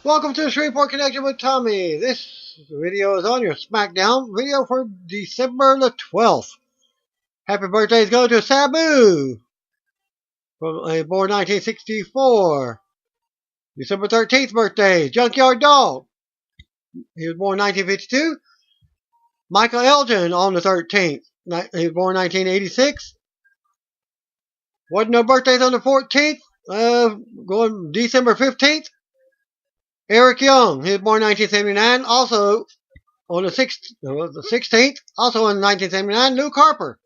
Welcome to the Shreveport Connection with Tommy. This video is on your SmackDown video for December the 12th. Happy birthdays go to Sabu, born 1964. December 13th birthday, Junkyard Dog. He was born 1952. Michael Elgin on the 13th. He was born 1986. Wasn't no birthdays on the 14th. Going December 15th. Eric Young, he was born 1979, also on the 16th, also in 1979, Luke Harper.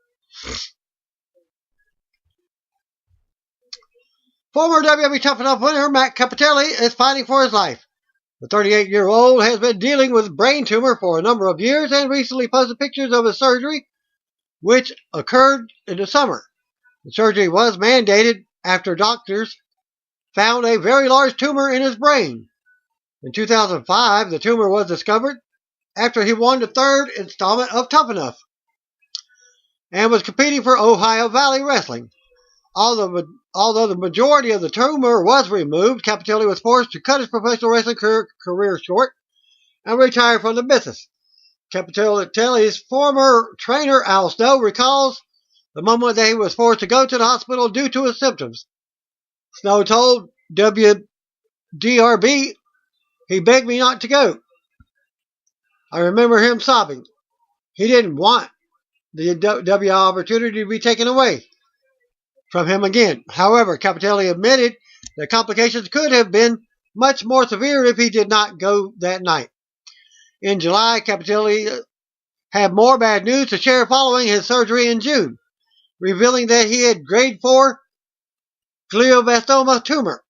Former WWE Tough Enough winner Matt Capotelli is fighting for his life. The 38-year-old has been dealing with brain tumor for a number of years and recently posted pictures of his surgery, which occurred in the summer. The surgery was mandated after doctors found a very large tumor in his brain. In 2005, the tumor was discovered after he won the third installment of Tough Enough and was competing for Ohio Valley Wrestling. Although the majority of the tumor was removed, Capotelli was forced to cut his professional wrestling career short and retire from the business. Capotelli's former trainer, Al Snow, recalls the moment that he was forced to go to the hospital due to his symptoms. Snow told WDRB, "He begged me not to go. I remember him sobbing. He didn't want the W opportunity to be taken away from him again." However, Capotelli admitted that complications could have been much more severe if he did not go that night. In July, Capotelli had more bad news to share following his surgery in June, revealing that he had grade 4 glioblastoma tumor,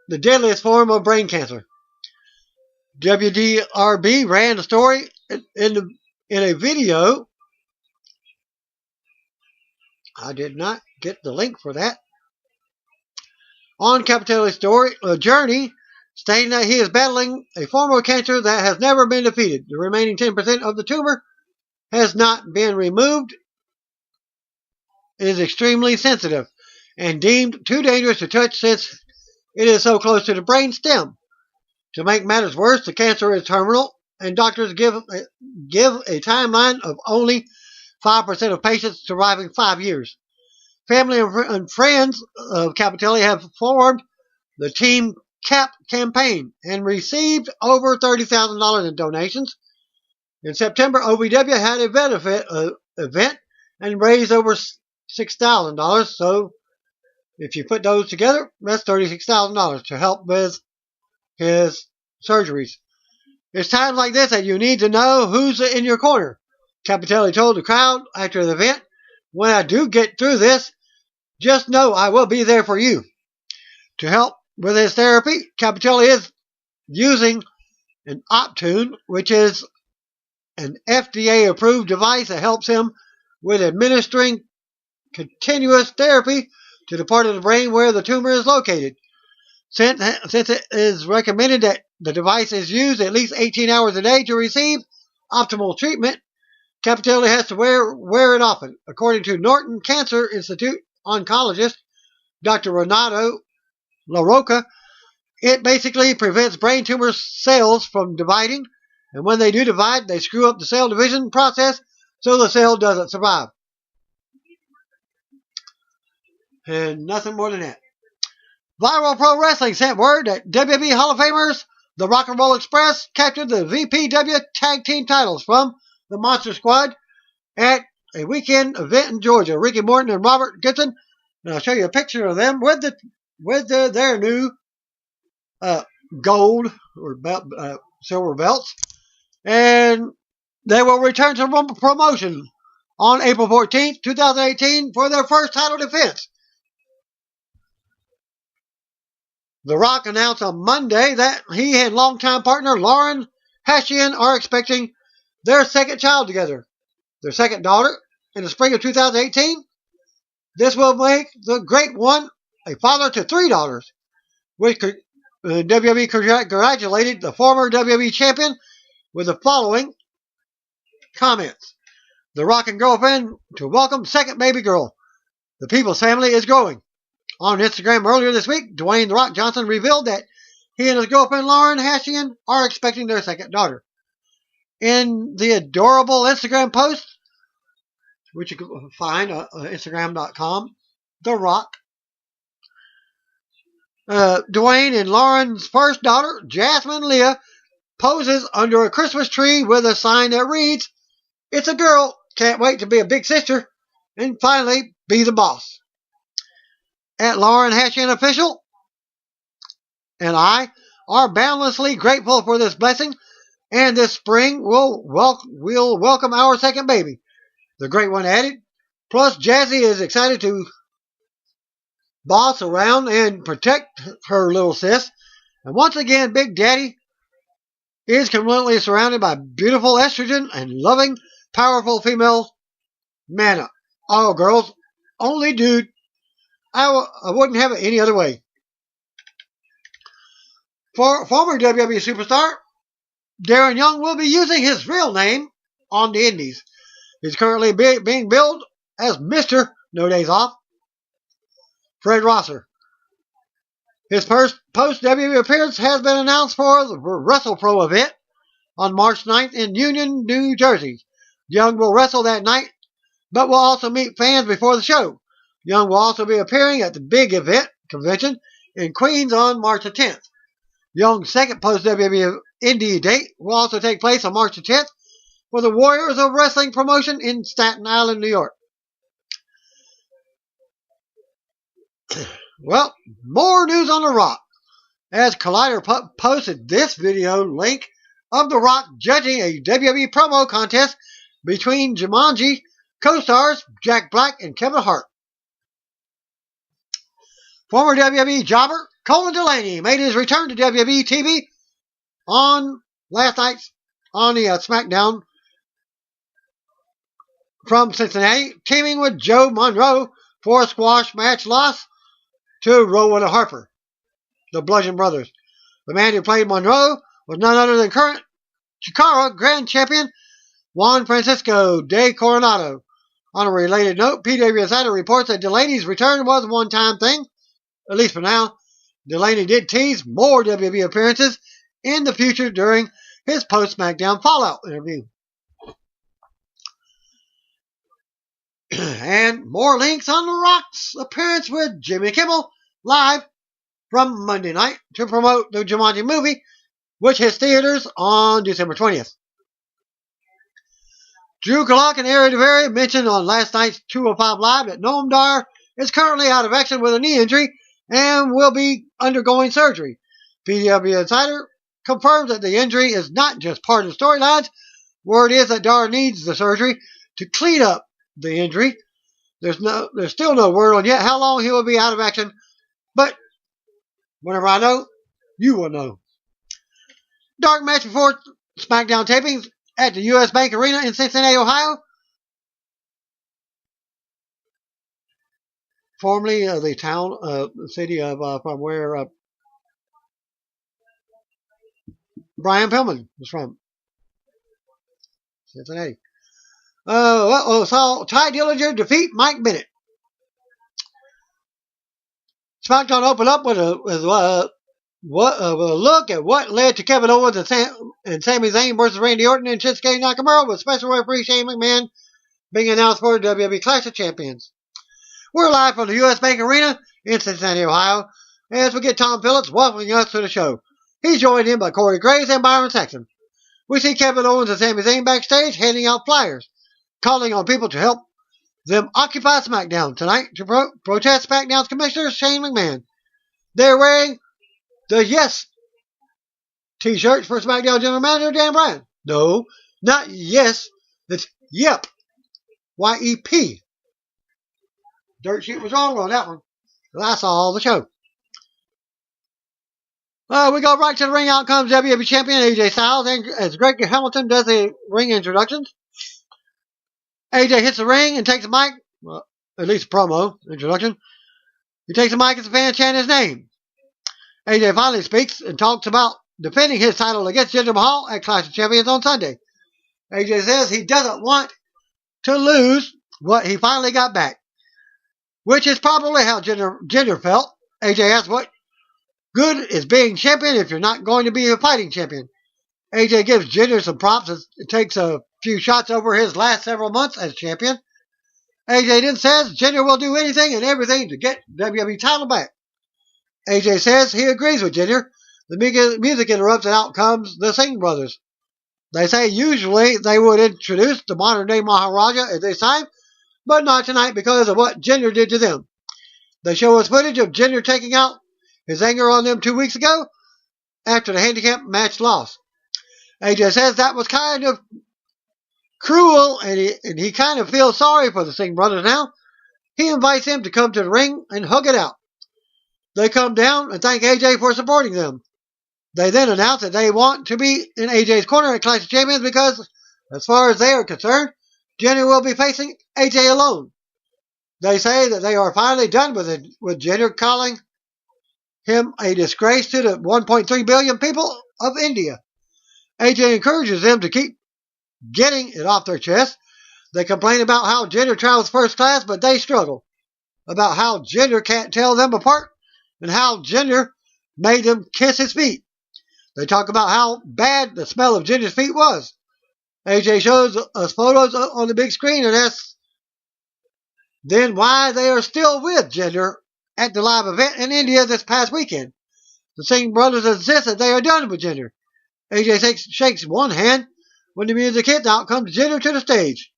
the deadliest form of brain cancer. WDRB ran the story in a video. I did not get the link for that. On Capotelli's story, journey, stating that he is battling a form of cancer that has never been defeated. The remaining 10% of the tumor has not been removed. It is extremely sensitive and deemed too dangerous to touch since it is so close to the brain stem. To make matters worse, the cancer is terminal, and doctors give a timeline of only 5% of patients surviving 5 years. Family and friends of Capotelli have formed the Team CAP campaign and received over $30,000 in donations. In September, OVW had a benefit event and raised over $6,000. So if you put those together, that's $36,000 to help with his surgeries. It's times like this that you need to know who's in your corner. Capotelli told the crowd after the event, "When I do get through this, just know I will be there for you." To help with his therapy, Capotelli is using an Optune, which is an FDA-approved device that helps him with administering continuous therapy to the part of the brain where the tumor is located. Since it is recommended that the device is used at least 18 hours a day to receive optimal treatment, Capotelli has to wear it often. According to Norton Cancer Institute oncologist Dr. Renato LaRocca, it basically prevents brain tumor cells from dividing, and when they do divide, they screw up the cell division process so the cell doesn't survive. And nothing more than that. Viral Pro Wrestling sent word that WWE Hall of Famers, the Rock and Roll Express, captured the VPW Tag Team titles from the Monster Squad at a weekend event in Georgia. Ricky Morton and Robert Gibson. And I'll show you a picture of them with their new gold or silver belts. And they will return to promotion on April 14th, 2018 for their first title defense. The Rock announced on Monday that he and longtime partner Lauren Hashian are expecting their second child together, their second daughter, in the spring of 2018. This will make the Great One a father to 3 daughters, which WWE congratulated the former WWE champion with the following comments. The Rock and girlfriend to welcome second baby girl. The People's family is growing. On Instagram earlier this week, Dwayne "The Rock" Johnson revealed that He and his girlfriend Lauren Hashian are expecting their second daughter. In the adorable Instagram post, which you can find on Instagram.com, The Rock, Dwayne and Lauren's first daughter, Jasmine Leah, poses under a Christmas tree with a sign that reads, "It's a girl, can't wait to be a big sister, and finally be the boss." At Lauren Hashian Official and I are boundlessly grateful for this blessing, and this spring we'll welcome our second baby, the great one added. Plus, Jazzy is excited to boss around and protect her little sis. And once again, Big Daddy is completely surrounded by beautiful estrogen and loving, powerful female mana. All girls, only dude. I wouldn't have it any other way. For former WWE superstar Darren Young will be using his real name on the Indies. He's currently being billed as Mr. No Days Off. Fred Rosser. His first post-WWE appearance has been announced for the WrestlePro event on March 9th in Union, New Jersey. Young will wrestle that night, but will also meet fans before the show. Young will also be appearing at the big event convention in Queens on March the 10th. Young's second post-WWE Indie date will also take place on March the 10th for the Warriors of Wrestling promotion in Staten Island, New York. Well, more news on The Rock, as Collider posted this video link of The Rock judging a WWE promo contest between Jumanji co-stars Jack Black and Kevin Hart. Former WWE jobber Colin Delaney made his return to WWE TV on last night's on the SmackDown from Cincinnati, teaming with Joe Monroe for a squash match loss to Rowan and Harper, the Bludgeon Brothers. The man who played Monroe was none other than current Chikara Grand Champion Juan Francisco de Coronado. On a related note, PW Insider reports that Delaney's return was a one-time thing, at least for now. Delaney did tease more WWE appearances in the future during his post-SmackDown Fallout interview. And more links on The Rock's appearance with Jimmy Kimmel live from Monday night to promote the Jumanji movie, which hits theaters on December 20th. Drew Gulak and Ari Daivari mentioned on last night's 205 Live that Noam Dar is currently out of action with a knee injury and will be undergoing surgery. PW Insider confirms that the injury is not just part of the storylines. Word is that Dar needs the surgery to clean up the injury. There's still no word on yet how long he will be out of action, but whenever I know, you will know. Dark match before SmackDown tapings at the U.S. Bank Arena in Cincinnati, Ohio. Formerly the town, the city of from where Brian Pillman was from. Cincinnati. Saw Ty Dillinger defeat Mike Bennett. SmackDown opened up with a look at what led to Kevin Owens and Sami Zayn versus Randy Orton and Shinsuke Nakamura, with special referee Shane McMahon being announced for the WWE Clash of Champions. We're live from the U.S. Bank Arena in Cincinnati, Ohio, as we get Tom Phillips welcoming us to the show. He's joined in by Corey Graves and Byron Saxton. We see Kevin Owens and Sami Zayn backstage handing out flyers, calling on people to help them occupy SmackDown tonight to protest SmackDown's commissioner, Shane McMahon. They're wearing the Yes t-shirts for SmackDown General Manager Dan Bryan. No, not Yes. It's Yep. Y-E-P. Dirt sheet was wrong on that one. I saw all the show. We go right to the ring. Out comes WWE Champion AJ Styles as Greg Hamilton does the ring introductions. AJ hits the ring and takes the mic. Well, at least a promo introduction. He takes the mic as the fans chant his name. AJ finally speaks and talks about defending his title against Jinder Mahal at Clash of Champions on Sunday. AJ says he doesn't want to lose what he finally got back, which is probably how Jinder felt. AJ asks what good is being champion if you're not going to be a fighting champion. AJ gives Jinder some props as it takes a few shots over his last several months as champion. AJ then says Jinder will do anything and everything to get WWE title back. AJ says he agrees with Jinder. The music interrupts and out comes the Singh brothers. They say usually they would introduce the modern day Maharaja at this time, but not tonight because of what Jinder did to them. They show us footage of Jinder taking out his anger on them 2 weeks ago after the handicap match loss. AJ says that was kind of cruel, and he kind of feels sorry for the Singh brothers now. He invites them to come to the ring and hug it out. They come down and thank AJ for supporting them. They then announce that they want to be in AJ's corner at Clash of Champions because, as far as they are concerned, Jinder will be facing AJ alone. They say that they are finally done with Jinder, calling him a disgrace to the 1.3 billion people of India. AJ encourages them to keep getting it off their chest. They complain about how Jinder travels first class, but they struggle. About how Jinder can't tell them apart and how Jinder made them kiss his feet. They talk about how bad the smell of Jinder's feet was. AJ shows us photos on the big screen and asks then why they are still with Jinder at the live event in India this past weekend. The Singh brothers insist that they are done with Jinder. AJ shakes one hand. When the music hits, out comes Jinder to the stage.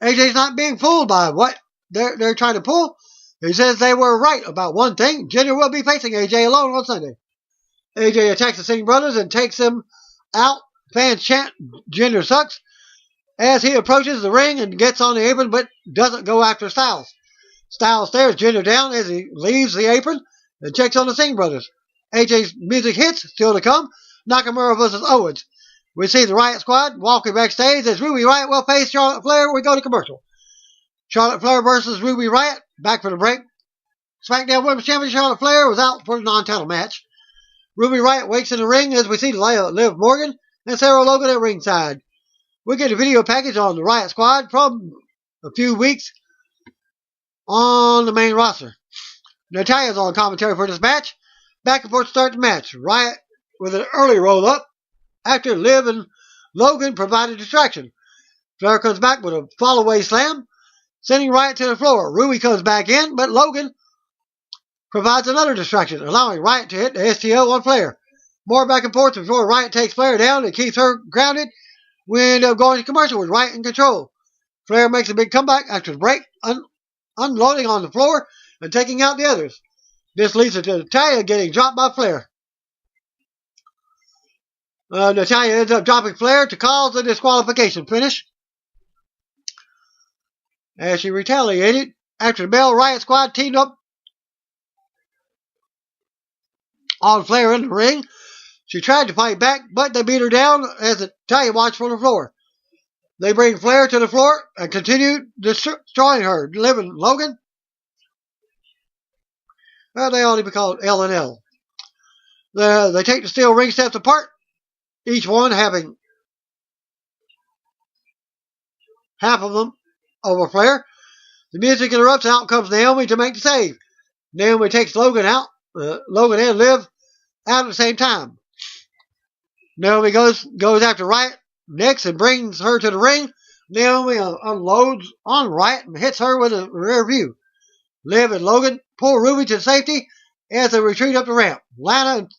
AJ's not being fooled by what they're trying to pull. He says they were right about one thing. Jinder will be facing AJ alone on Sunday. AJ attacks the Singh brothers and takes them out. Fans chant, Jinder sucks, as he approaches the ring and gets on the apron but doesn't go after Styles. Styles stares Jinder down as he leaves the apron and checks on the Singh brothers. AJ's music hits, still to come. Nakamura versus Owens. We see the Riot Squad walking backstage as Ruby Riot will face Charlotte Flair. We go to commercial. Charlotte Flair versus Ruby Riot. Back for the break. SmackDown Women's Champion Charlotte Flair was out for the non-title match. Ruby Riot waits in the ring as we see Liv Morgan and Sarah Logan at ringside. We get a video package on the Riot Squad from a few weeks on the main roster. Natalia's on commentary for this match. Back and forth to start the match. Riot with an early roll-up after Liv and Logan provide a distraction. Flair comes back with a fall-away slam, sending Riot to the floor. Ruby comes back in, but Logan provides another distraction, allowing Riot to hit the STO on Flair. More back and forth before Riot takes Flair down and keeps her grounded. We end up going to commercial with Riot in control. Flair makes a big comeback after the break, unloading on the floor and taking out the others. This leads to Natalya getting dropped by Flair. Natalya ends up dropping Flair to cause the disqualification finish. As she retaliated after the Bell Riot Squad teamed up on Flair in the ring. She tried to fight back, but they beat her down as Natalya watched from the floor. They bring Flair to the floor and continue destroying her. Liv and Logan, well, they ought to be called L and L. They take the steel ring steps apart, each one having half of them over Flair. The music interrupts, out comes Naomi to make the save. Naomi takes Logan out, Logan and Liv out at the same time. Naomi goes after Riot next and brings her to the ring. Naomi unloads on Riot and hits her with a rear view. Liv and Logan pull Ruby to safety as they retreat up the ramp. Lana and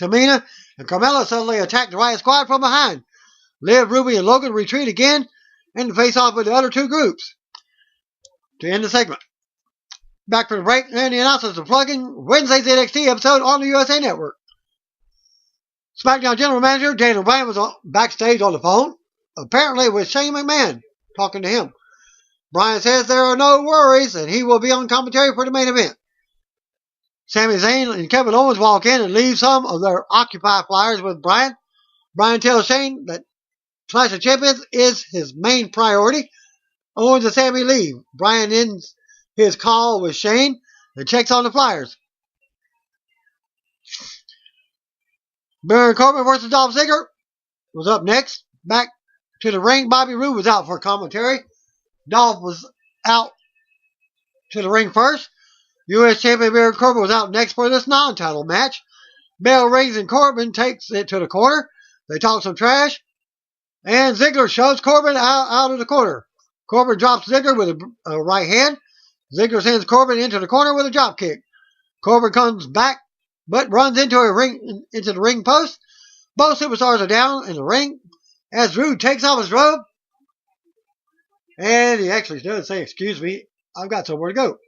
Tamina and Carmella suddenly attack the Riot Squad from behind. Liv, Ruby, and Logan retreat again and face off with the other two groups to end the segment. Back for the break, and the announcers are plugging Wednesday's NXT episode on the USA Network. SmackDown General Manager Daniel Bryan was backstage on the phone, apparently with Shane McMahon, talking to him. Bryan says there are no worries, and he will be on commentary for the main event. Sami Zayn and Kevin Owens walk in and leave some of their Occupy flyers with Bryan. Bryan tells Shane that Clash of Champions is his main priority. Owens and Sami leave. Bryan ends his call with Shane and checks on the flyers. Baron Corbin versus Dolph Ziggler was up next. Back to the ring, Bobby Roode was out for commentary. Dolph was out to the ring first. U.S. Champion Baron Corbin was out next for this non-title match. Bell rings and Corbin takes it to the corner. They talk some trash. And Ziggler shoves Corbin out of the corner. Corbin drops Ziggler with a right hand. Ziggler sends Corbin into the corner with a drop kick. Corbin comes back, but runs into the ring post. Both superstars are down in the ring as Rude takes off his robe. And he actually does say, "Excuse me, I've got somewhere to go."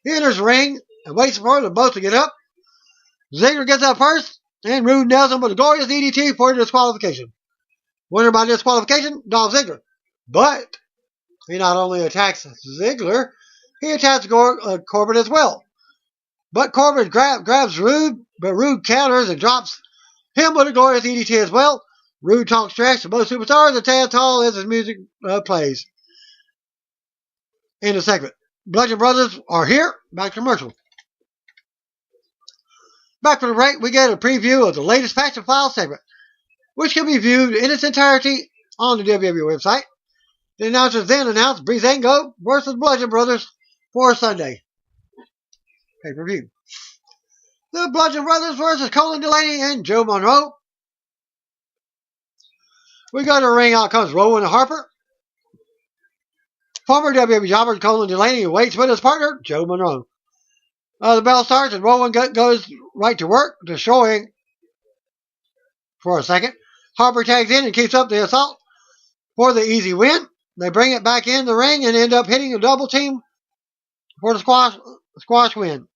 He enters the ring and waits for them both to get up. Ziggler gets up first, and Rude nails him with a glorious DDT for disqualification. Winner by disqualification, Dolph Ziggler. But he not only attacks Ziggler, he attacks Corbin as well. But Corbin grabs Rude, but Rude counters and drops him with a glorious DDT as well. Rude talks trash to both superstars and Taz Tall as his music plays. In the segment. Bludgeon Brothers are here. Back to commercial. Back from the break, we get a preview of the latest Patch and File segment, which can be viewed in its entirety on the WWE website. The announcers then announced Breezango versus Bludgeon Brothers for Sunday pay-per-view. The Bludgeon Brothers versus Colin Delaney and Joe Monroe. We go to the ring. Out comes Rowan and Harper. Former WWE jobber Colin Delaney waits with his partner, Joe Monroe. The bell starts and Rowan goes right to work, destroying for a second. Harper tags in and keeps up the assault for the easy win. They bring it back in the ring and end up hitting a double team for the squash win.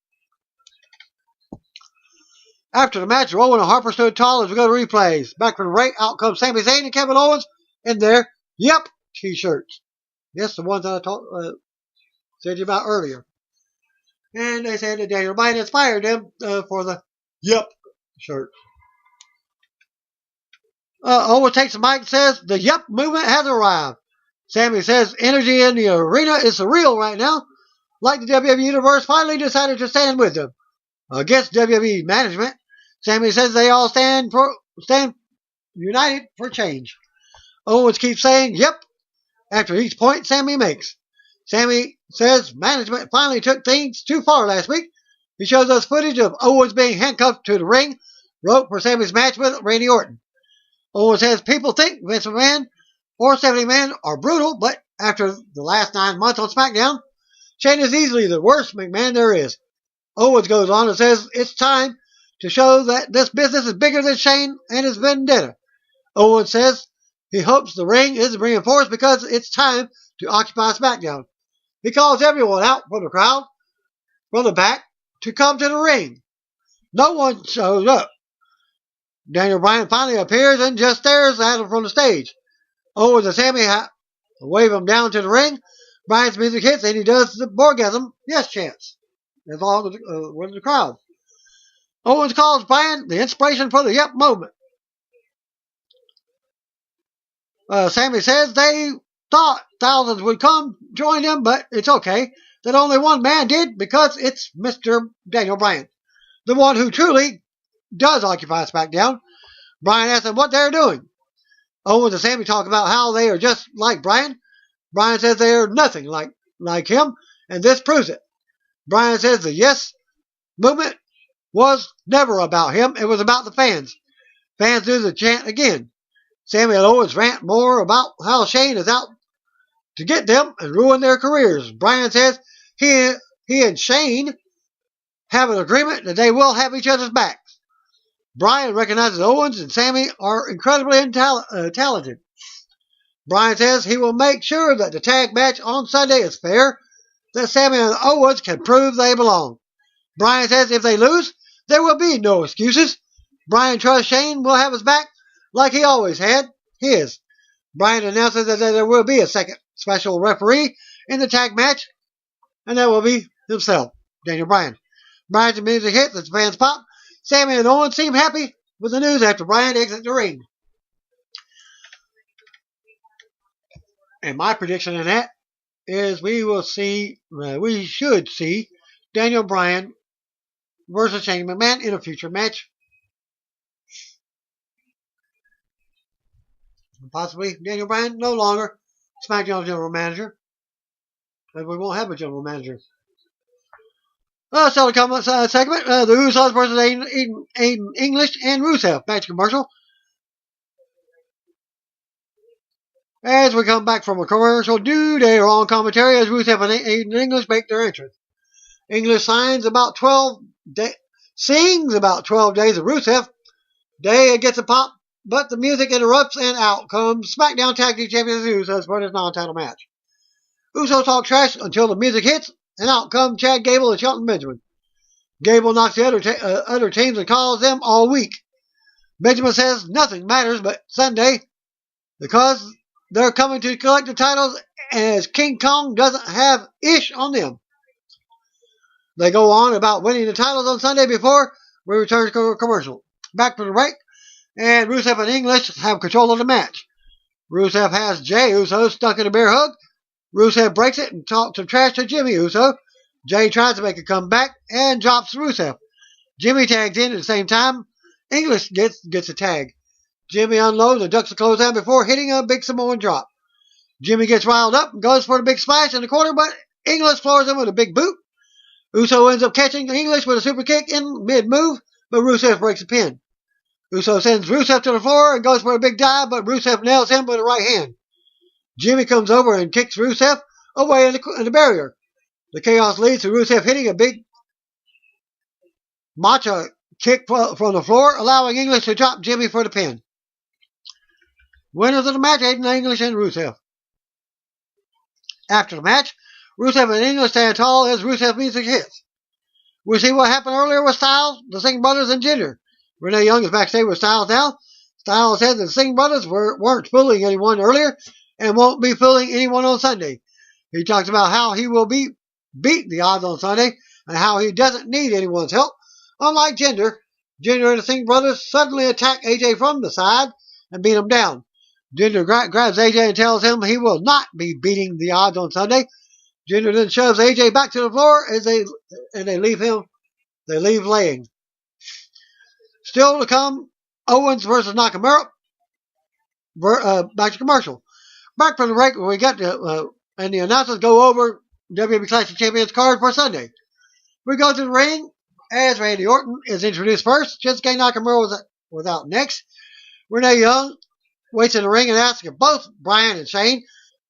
After the match, Rowan and Harper stood tall as we go to replays. Back from the break, out comes Sami Zayn and Kevin Owens in their Yep t-shirts. Yes, the ones that I said to you about earlier. And they said that Daniel Bryan inspired them for the Yep shirt. Owens takes the mic and says, "The Yep movement has arrived." Sami says, "Energy in the arena is surreal right now. Like the WWE Universe finally decided to stand with them against WWE management." Sami says they all stand united for change. Owens keeps saying, "Yep," after each point Sami makes. Sami says management finally took things too far last week. He shows us footage of Owens being handcuffed to the ring rope for Sami's match with Randy Orton. Owens says people think Vince McMahon or Stephanie McMahon are brutal, but after the last 9 months on SmackDown, Shane is easily the worst McMahon there is. Owens goes on and says it's time to show that this business is bigger than Shane and his vendetta. Owens says he hopes the ring is reinforced because it's time to occupy SmackDown. He calls everyone out from the crowd, from the back, to come to the ring. No one shows up. Daniel Bryan finally appears and just stares at him from the stage. Owens and Sami wave him down to the ring. Bryan's music hits and he does the Borgasm yes chants. That's all with the crowd. Owens calls Bryan the inspiration for the Yep movement. Sami says they thought thousands would come join them, but it's okay that only one man did because it's Mr. Daniel Bryan, the one who truly does occupy SmackDown. Bryan asks them what they're doing. Owens and Sami talk about how they are just like Bryan. Bryan says they are nothing like him, and this proves it. Bryan says the Yes movement was never about him. It was about the fans. Fans do the chant again. Sami and Owens rant more about how Shane is out to get them and ruin their careers. Bryan says he and Shane have an agreement that they will have each other's backs. Bryan recognizes Owens and Sami are incredibly talented. Bryan says he will make sure that the tag match on Sunday is fair, that Sami and Owens can prove they belong. Bryan says if they lose, there will be no excuses. Bryan trusts Shane will have his back like he always had his. Bryan announces that there will be a second special referee in the tag match, and that will be himself, Daniel Bryan. Bryan's music hits as fans pop. Sami and Owens seem happy with the news after Bryan exits the ring. And my prediction on that is we should see Daniel Bryan versus Shane McMahon in a future match. Possibly Daniel Bryan no longer SmackDown general manager, and we won't have a general manager. So the comment segment, the Usos versus Aiden English and Rusev. Back to commercial. As we come back from a commercial, due to wrong commentary as Rusev and Aiden English make their entrance. English sings about 12 days of Rusev. Day gets a pop, but the music interrupts and out comes SmackDown Tag Team Champions Usos for this non-title match. Usos talk trash until the music hits, and out come Chad Gable and Shelton Benjamin. Gable knocks the other teams and calls them all weak. Benjamin says nothing matters but Sunday because they're coming to collect the titles as King Kong doesn't have ish on them. They go on about winning the titles on Sunday before we return to commercial. Back from the break, and Rusev and English have control of the match. Rusev has Jay Uso stuck in a bear hug. Rusev breaks it and talks some trash to Jimmy Uso. Jay tries to make a comeback and drops Rusev. Jimmy tags in at the same time. English gets a tag. Jimmy unloads and ducks the clothesline before hitting a big Samoan drop. Jimmy gets riled up and goes for the big splash in the corner, but English floors him with a big boot. Uso ends up catching English with a super kick in mid-move, but Rusev breaks the pin. Uso sends Rusev to the floor and goes for a big dive, but Rusev nails him with a right hand. Jimmy comes over and kicks Rusev away in the barrier. The chaos leads to Rusev hitting a big matcha kick from the floor, allowing English to drop Jimmy for the pin. Winners of the match, Aiden English and Rusev. After the match, Rusev and English stand tall as Rusev music hits. We see what happened earlier with Styles, the Singh brothers, and Jinder. Renee Young is backstage with Styles now. Styles said that the Singh brothers weren't fooling anyone earlier and won't be fooling anyone on Sunday. He talks about how he will beat the odds on Sunday and how he doesn't need anyone's help. Unlike Jinder and the Singh brothers suddenly attack AJ from the side and beat him down. Jinder grabs AJ and tells him he will not be beating the odds on Sunday. Jinder then shoves AJ back to the floor as they leave laying. Still to come, Owens versus Nakamura. Back to commercial. Back from the break, we got and the announcers go over WWE Classic Champions card for Sunday. We go to the ring as Randy Orton is introduced first. Shinsuke Nakamura was out next. Renee Young waits in the ring and asks if both Bryan and Shane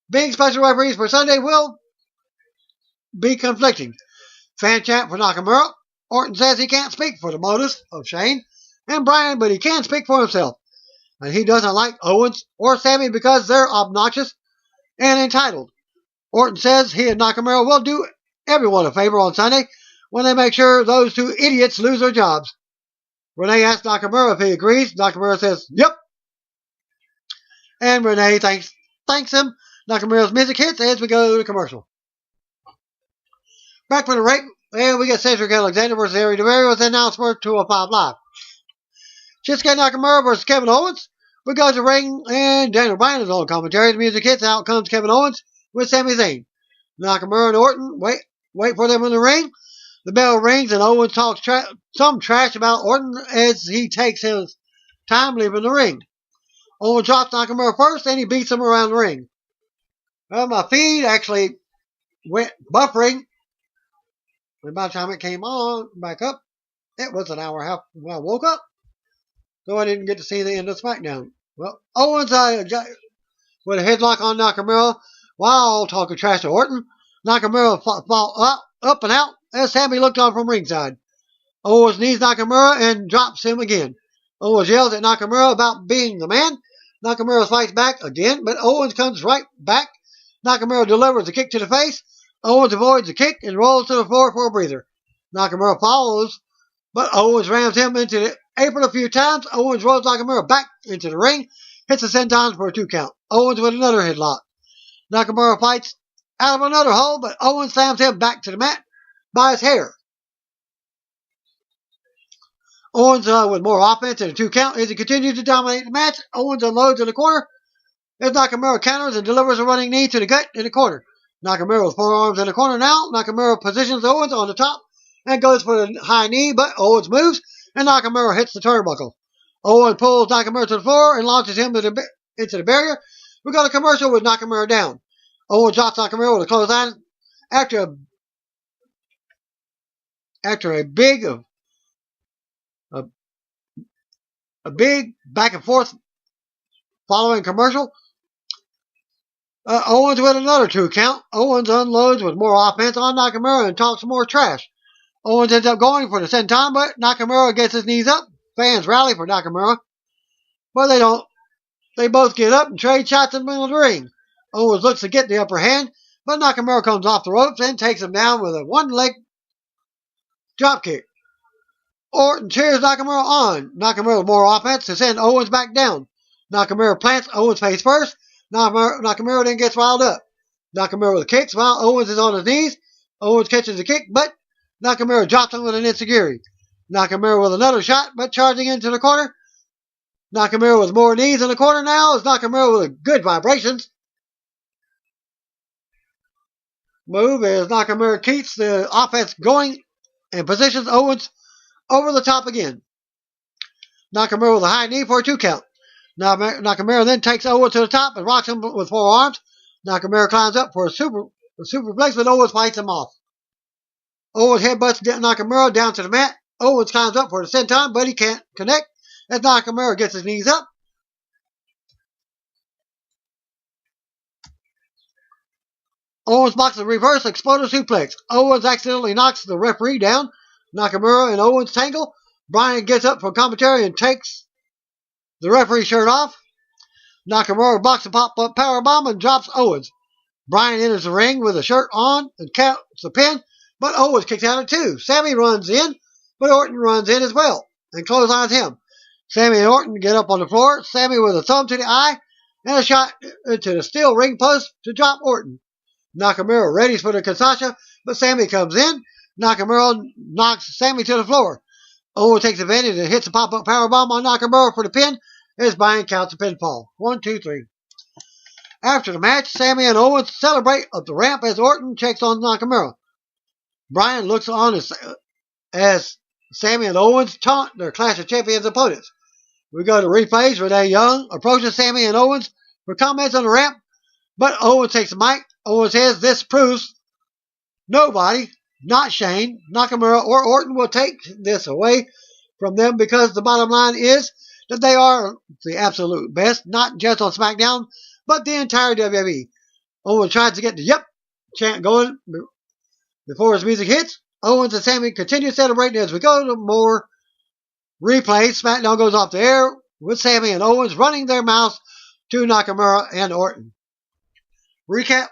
being special referees for Sunday will be conflicting. Fan chant for Nakamura. Orton says he can't speak for the motives of Shane and Bryan, but he can speak for himself. And he doesn't like Owens or Sammy because they're obnoxious and entitled. Orton says he and Nakamura will do everyone a favor on Sunday when they make sure those two idiots lose their jobs. Renee asks Nakamura if he agrees. Nakamura says, yep. And Renee thanks him. Nakamura's music hits as we go to commercial. Back from the break, and we get Cedric Alexander versus Ari DeMario with the announcement 205 Live. Shinsuke Nakamura versus Kevin Owens. We go to the ring, and Daniel Bryan is on commentary. The music hits, out comes Kevin Owens with Sami Zayn. Nakamura and Orton wait for them in the ring. The bell rings, and Owens talks some trash about Orton as he takes his time leaving the ring. Owens drops Nakamura first, and he beats him around the ring. Well, my feed actually went buffering. And by the time it came on, back up, it was an hour and a half when I woke up. So I didn't get to see the end of SmackDown. Well, Owens got with a headlock on Nakamura while talking trash to Orton. Nakamura fall up and out as Sammy looked on from ringside. Owens knees Nakamura and drops him again. Owens yells at Nakamura about being the man. Nakamura fights back again, but Owens comes right back. Nakamura delivers a kick to the face. Owens avoids the kick and rolls to the floor for a breather. Nakamura follows, but Owens rams him into the apron a few times. Owens rolls Nakamura back into the ring, hits the senton for a 2 count. Owens with another headlock. Nakamura fights out of another hole, but Owens slams him back to the mat by his hair. Owens with more offense and a 2 count as he continues to dominate the match. Owens unloads in the corner as Nakamura counters and delivers a running knee to the gut in the corner. Nakamura with forearms in the corner now. Nakamura positions Owens on the top and goes for the high knee, but Owens moves and Nakamura hits the turnbuckle. Owens pulls Nakamura to the floor and launches him into the barrier. We got a commercial with Nakamura down. Owens drops Nakamura with a clothesline after After a big back and forth following commercial, Owens with another 2 count. Owens unloads with more offense on Nakamura and talks more trash. Owens ends up going for the senton, but Nakamura gets his knees up. Fans rally for Nakamura, but they don't. They both get up and trade shots in the middle of the ring. Owens looks to get the upper hand, but Nakamura comes off the ropes and takes him down with a one-leg dropkick. Orton cheers Nakamura on. Nakamura with more offense to send Owens back down. Nakamura plants Owens face first. Nakamura then gets riled up. Nakamura with kicks while Owens is on his knees. Owens catches the kick, but Nakamura drops him with an enziguri. Nakamura with another shot, but charging into the corner. Nakamura with more knees in the corner now as Nakamura with good vibrations. Move as Nakamura keeps the offense going and positions Owens over the top again. Nakamura with a high knee for a 2 count. Nakamura then takes Owens to the top and rocks him with 4 arms. Nakamura climbs up for a superplex, but Owens fights him off. Owens headbutts Nakamura down to the mat. Owens climbs up for the senton, but he can't connect as Nakamura gets his knees up. Owens blocks the reverse exploder suplex. Owens accidentally knocks the referee down. Nakamura and Owens tangle. Bryan gets up from commentary and takes the referee's shirt off. Nakamura blocks the pop-up powerbomb and drops Owens. Bryan enters the ring with a shirt on and counts the pin, but Owens kicks out at 2. Sammy runs in, but Orton runs in as well and clotheslines him. Sammy and Orton get up on the floor. Sammy with a thumb to the eye and a shot to the steel ring post to drop Orton. Nakamura readies for the Kinshasa, but Sammy comes in. Nakamura knocks Sammy to the floor. Owens takes advantage and hits a pop-up powerbomb on Nakamura for the pin as Bryan counts the pinfall. 1, 2, 3. After the match, Sammy and Owens celebrate up the ramp as Orton checks on Nakamura. Bryan looks on as Sammy and Owens taunt their Clash of Champions opponents. We go to replays. Renee Young approaches Sammy and Owens for comments on the ramp, but Owens takes the mic. Owens says this proves nobody, not Shane, Nakamura, or Orton, will take this away from them because the bottom line is that they are the absolute best, not just on SmackDown, but the entire WWE. Owens tries to get the yep chant going before his music hits. Owens and Sammy continue celebrating as we go to more replays. SmackDown goes off the air with Sammy and Owens running their mouths to Nakamura and Orton. Recap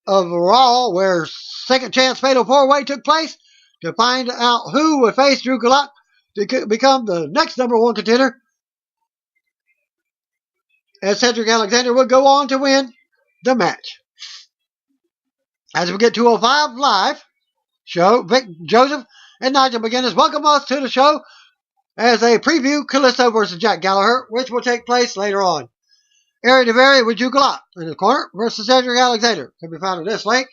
of Raw, where second chance fatal 4-way took place to find out who would face Drew Gulak to become the next #1 contender. And Cedric Alexander would go on to win the match. As we get 205 live show, Vic Joseph and Nigel McGuinness welcome us to the show as they preview Kalisto versus Jack Gallagher, which will take place later on. Ari Daivari with Drew Gulak in the corner versus Cedric Alexander. Can be found in this link.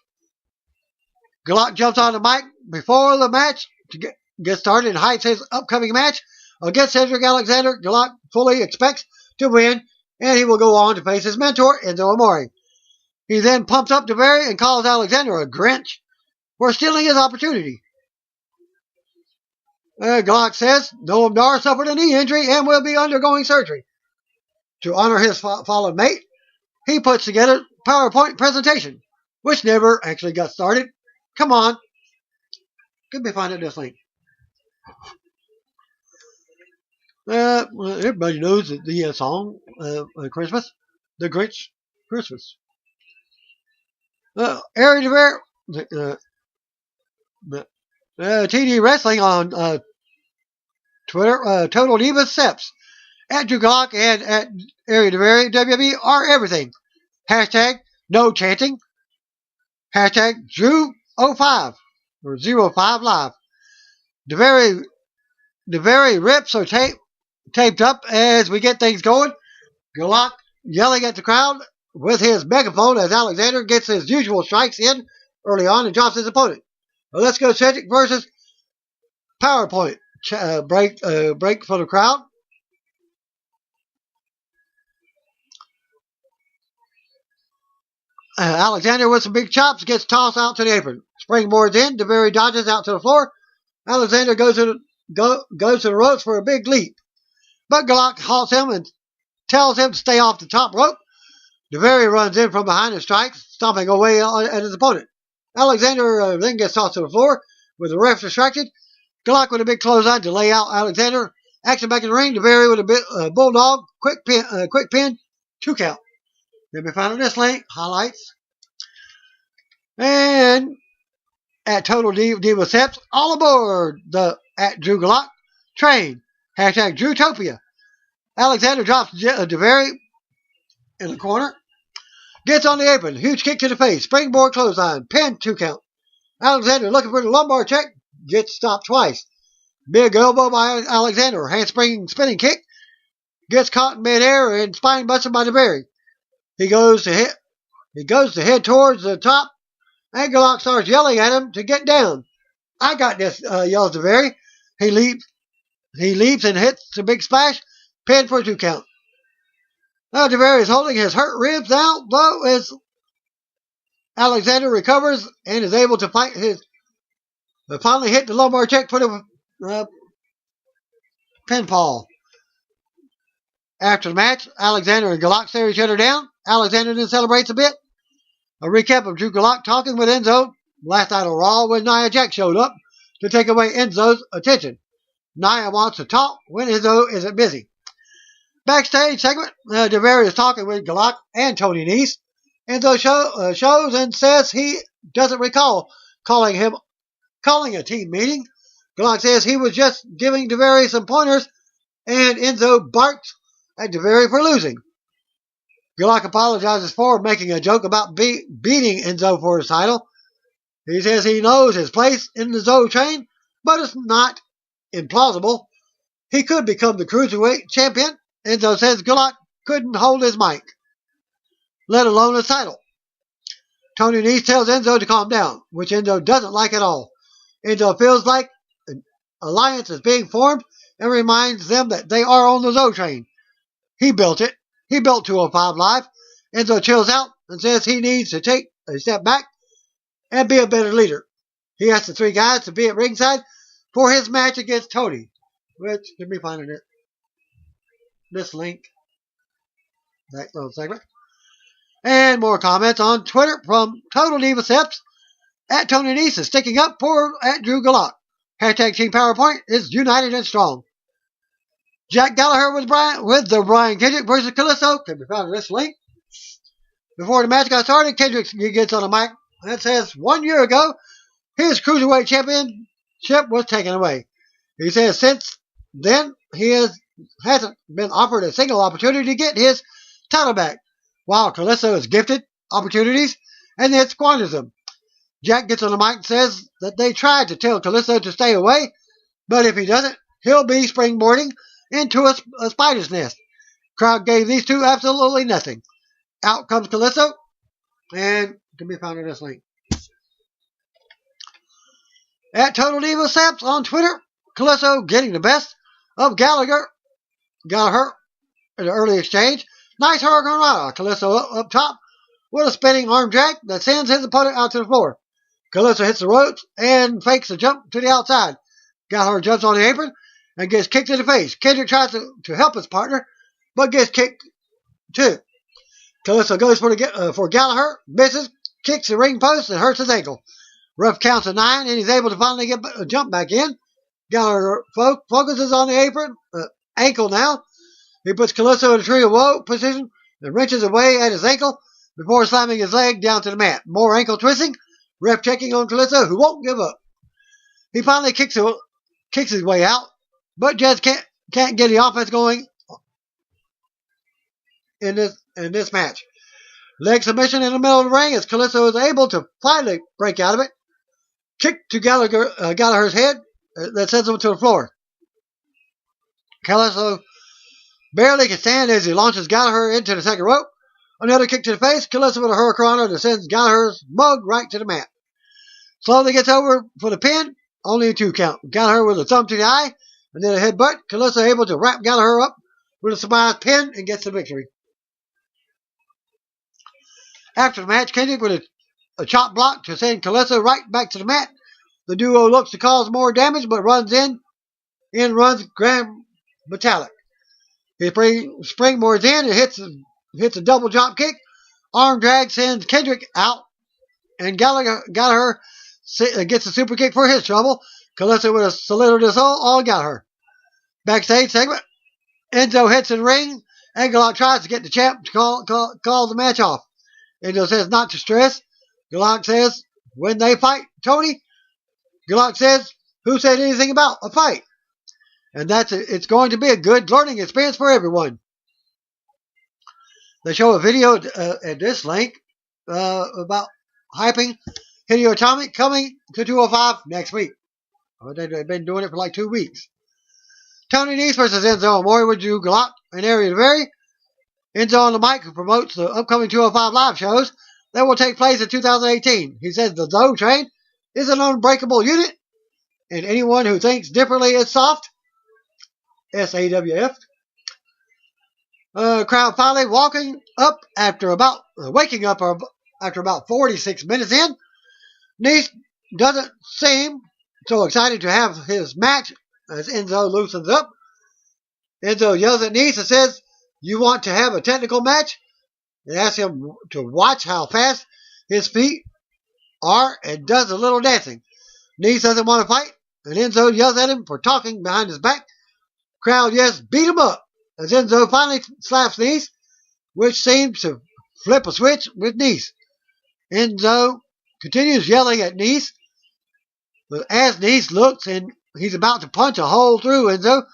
Gulak jumps on the mic before the match to get started and hypes his upcoming match against Cedric Alexander. Gulak fully expects to win, and he will go on to face his mentor, Enzo Amore. He then pumps up Daivari and calls Alexander a Grinch for stealing his opportunity. Gulak says Noam Dar suffered a knee injury and will be undergoing surgery. To honor his fallen mate, he puts together a PowerPoint presentation, which never actually got started. Come on. Could be finding this link. Everybody knows the song, Christmas, the Grinch Christmas. Ari Daivari, TD Wrestling on Twitter, Total Divas Steps. At Drew Gulak and at Ari Daivari, WWE are everything. Hashtag no chanting. Hashtag Drew05 or 05 Live. Daivari rips are taped up as we get things going. Gulak yelling at the crowd with his megaphone as Alexander gets his usual strikes in early on and drops his opponent. Well, let's go Cedric versus PowerPoint. Break for the crowd. Alexander with some big chops gets tossed out to the apron. Springboards in. DeVere dodges out to the floor. Alexander goes to the ropes for a big leap. But Gulak halts him and tells him to stay off the top rope. DeVere runs in from behind and strikes, stomping away at his opponent. Alexander then gets tossed to the floor with the ref distracted. Gulak with a big clothesline to lay out Alexander. Action back in the ring. DeVere with a bulldog. Quick pin. 2 count. Let me find this link. Highlights. And at Total Diva Steps, all aboard the at Drew Gulak train. Hashtag Drewtopia. Alexander drops DeVere in the corner. Gets on the apron. Huge kick to the face. Springboard clothesline. Pin. 2 count. Alexander looking for the lumbar check. Gets stopped twice. Big elbow by Alexander. Handspring spinning kick. Gets caught in midair and spine busted by DeVere. He goes to head towards the top. And Gulak starts yelling at him to get down. I got this, yells DeVere. He leaps and hits a big splash. Pin for a 2 count. Now DeVere is holding his hurt ribs out, though, as Alexander recovers and is able to fight finally hit the lumbar check for the pinfall. After the match, Alexander and Gulak stare each other down. Alexander then celebrates a bit. A recap of Drew Gulak talking with Enzo last night on Raw when Nia Jax showed up to take away Enzo's attention. Nia wants to talk when Enzo isn't busy. Backstage segment, DeVere is talking with Gulak and Tony Nese. Enzo shows and says he doesn't recall calling a team meeting. Gulak says he was just giving DeVere some pointers, and Enzo barks at DeVere for losing. Gulak apologizes for making a joke about beating Enzo for his title. He says he knows his place in the Zo train, but it's not implausible. He could become the Cruiserweight champion. Enzo says Gulak couldn't hold his mic, let alone his title. Tony Nese tells Enzo to calm down, which Enzo doesn't like at all. Enzo feels like an alliance is being formed and reminds them that they are on the Zo train. He built it. He built 205 Live. Enzo chills out and says he needs to take a step back and be a better leader. He asks the 3 guys to be at ringside for his match against Tony, which, let me find it. This link. That little segment. And more comments on Twitter from Total Diva Steps. At Tony Nese is sticking up for at Drew Gulak. Hashtag Team PowerPoint is united and strong. Jack Gallagher with the Brian Kendrick versus Kalisto can be found in this link. Before the match got started, Kendrick gets on the mic and says 1 year ago his Cruiserweight championship was taken away. He says since then he hasn't been offered a single opportunity to get his title back, while Kalisto is gifted opportunities and then squanders them. Jack gets on the mic and says that they tried to tell Kalisto to stay away, but if he doesn't, he'll be springboarding into a spider's nest. Crowd gave these two absolutely nothing. Out comes Kalisto, and can be found in this link. At Total Diva Steps on Twitter, Kalisto getting the best of Gallagher in the early exchange. Nice Hurricane Rana. Kalisto up top with a spinning arm drag that sends his opponent out to the floor. Kalisto hits the ropes and fakes a jump to the outside. Gallagher jumps on the apron and gets kicked in the face. Kendrick tries to help his partner, but gets kicked too. Kalisto goes for Gallagher, misses, kicks the ring post, and hurts his ankle. Ref counts to 9, and he's able to finally get a jump back in. Gallagher focuses on the ankle now. He puts Kalisto in a tree of woe position and wrenches away at his ankle before slamming his leg down to the mat. More ankle twisting. Ref checking on Kalisto, who won't give up. He finally kicks his way out, but just can't get the offense going in this match. Leg submission in the middle of the ring as Kalisto is able to finally break out of it. Kick to Gallagher's head that sends him to the floor. Kalisto barely can stand as he launches Gallagher into the second rope. Another kick to the face. Kalisto with a hurricane that sends Gallagher's mug right to the mat. Slowly gets over for the pin. Only a 2 count. Gallagher with a thumb to the eye and then a headbutt. Kalisto able to wrap Gallagher up with a surprise pin and gets the victory. After the match, Kendrick with a chop block to send Calissa right back to the mat. The duo looks to cause more damage, but runs in runs Grand Metallic. He springboards in and hits a double drop kick. Arm drag sends Kendrick out, and Gallagher gets a super kick for his trouble. Calissa with a solidarity all got her. Backstage segment, Enzo hits in the ring. Galak tries to get the champ to call the match off. Enzo says not to stress. Galak says, when they fight, Tony. Galak says, who said anything about a fight? And it's going to be a good learning experience for everyone. They show a video at this link about hyping Hideo Itami coming to 205 next week. They've been doing it for like 2 weeks. Tony Nese versus Enzo Amore with Drew Galak and Ari Daivari. Enzo on the mic, who promotes the upcoming 205 live shows that will take place in 2018. He says the Zo Train is an unbreakable unit, and anyone who thinks differently is soft. SAWF. Crowd finally waking up after about 46 minutes in. Nese doesn't seem so excited to have his match as Enzo loosens up. Enzo yells at Nese and says, you want to have a technical match? And asks him to watch how fast his feet are and does a little dancing. Nese doesn't want to fight, and Enzo yells at him for talking behind his back. Crowd yells, beat him up, as Enzo finally slaps Nese, which seems to flip a switch with Nese. Enzo continues yelling at Nese, but as Nese looks and he's about to punch a hole through Enzo,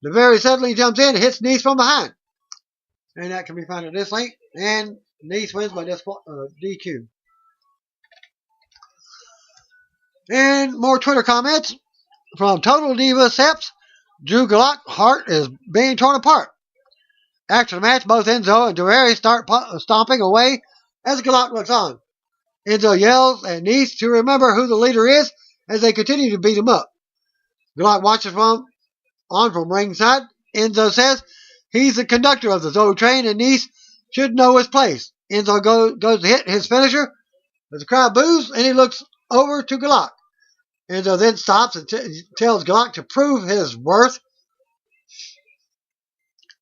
Daivari suddenly jumps in and hits Nese from behind. And that can be found in this link. And Nese wins by DQ. And more Twitter comments from Total Diva Seps. Drew Galak heart is being torn apart. After the match, both Enzo and Daivari start stomping away as Galak looks on. Enzo yells at Nese to remember who the leader is as they continue to beat him up. Galak watches from ringside. Enzo says he's the conductor of the Zo Train and Nese should know his place. Enzo goes to hit his finisher, but the crowd boos and he looks over to Galak. Enzo then stops and tells Galak to prove his worth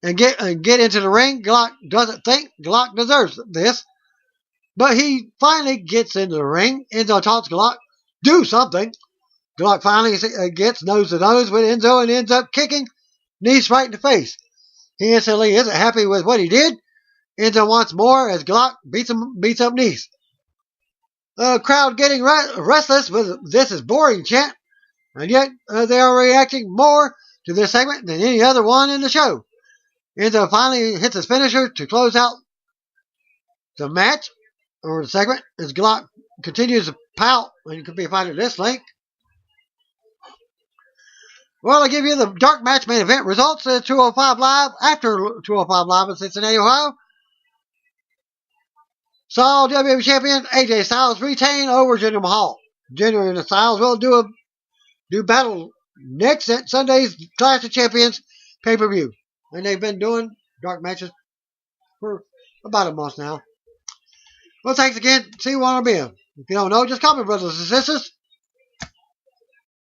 and get into the ring. Galak doesn't think Galak deserves this, but he finally gets into the ring. Enzo taunts Galak, do something. Galak finally gets nose to nose with Enzo and ends up kicking Nese right in the face. He instantly isn't happy with what he did. Enzo wants more as Galak beats up Nese. Crowd getting restless with this is boring chant, and yet they are reacting more to this segment than any other one in the show. Enzo finally hits his finisher to close out the match, or the segment, as Galak continues to pout, and you can find in this link. Well, I give you the dark match main event results at 205 Live, after 205 Live in Cincinnati, Ohio. Saw WWE Champion AJ Styles retain over Jinder Mahal. Jinder and Styles will do battle next at Sunday's Clash of Champions pay-per-view. And they've been doing dark matches for about a month now. Well, thanks again. See you on our bin. If you don't know, just call me, brothers and sisters.